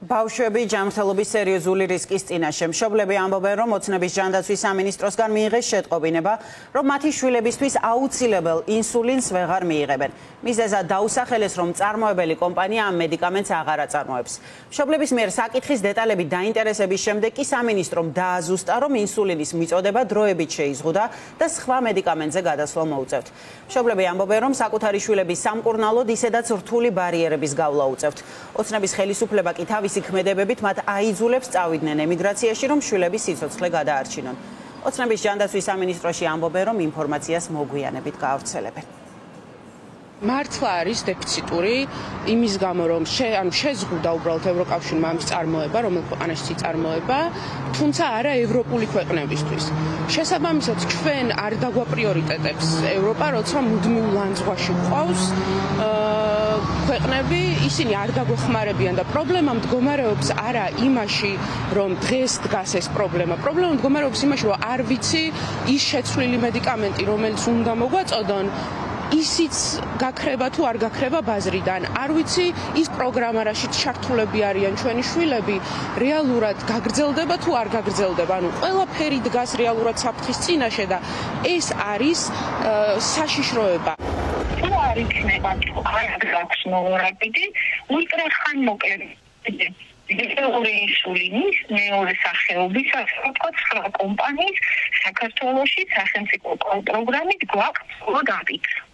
ბავშვები ჯანმრთელობის სერიოზული რისკის წინაშე. მშობლები ამბობენ, რომ ოცნების ჯანდაცვის სამინისტროსგან მიიღეს შეტყობინება, რომ მათი შვილებისთვის აუცილებელ ინსულინს ვეღარ მიიღებენ. მიზეზად დაუსახელეს, რომ მწარმოებელი კომპანია ამ მედიკამენტს აღარ აწარმოებს. მშობლების მიერ საკითხის დეტალები დაინტერესების შემდეგ კი სამინისტრომ დააზუსტა, რომ ინსულინის მიწოდება დროებით შეიზღუდა და სხვა მედიკამენტზე გადასვლა მოუწევთ. მშობლები ამბობენ, რომ საკუთარი შვილების სამკურნალოდ ისედაც რთული ბარიერების გავლა უწევთ. ოცნების ხელისუფლება კი თავისი ქმედებებით მათ აიძულებს წავიდნენ ემიგრაციაში, რომ შვილების სიცოცხლე გადაარჩინონ. ოცნების ჯანდაცვის სამინისტროში ამბობენ, რომ ინფორმაციას მოგვიანებით გაავრცელებენ. მართლა არის დეფიციტური იმის გამო, რომ შეზღუდა უბრალოდ ევროკავშირმა ამის წარმოება, რომელ ქვეყანაშიც იწარმოება, თუმცა არა ევროპული ქვეყნებისთვის. შესაბამისად, ჩვენ არ დაგვაპრიორიტეტებს ევროპა, როცა მუდმივ ლანძღვაში გვყავს ქვეყნები, ისინი არ დაგვეხმარებიან და პრობლემა მდგომარეობს არა იმაში, რომ დღეს დგას ეს პრობლემა. პრობლემა მდგომარეობს იმაში, რომ არ ვიცი ის შეცვლილი მედიკამენტი, რომელიც უნდა მოგვაწოდონ, ისიც გაქრება თუ არ გაქრება ბაზრიდან. არ ვიცი ის პროგრამა, რაშიც ჩართულები არიან ჩვენი შვილები, რეალურად გაგრძელდება თუ არ გაგრძელდება. ანუ ყველაფერი დგას რეალურად საფრთხის წინაშე და ეს არის საშიშროება. თუ არ იქნება თუ არ გაქვს მოლორაკიდი, ულტრახანმოკლე დიაბეტური ინსულინის მეორე სახეობის სხვა კომპანიის საქართველოში სახელმწიფო პროგრამით გვაქვს გადაიტანა.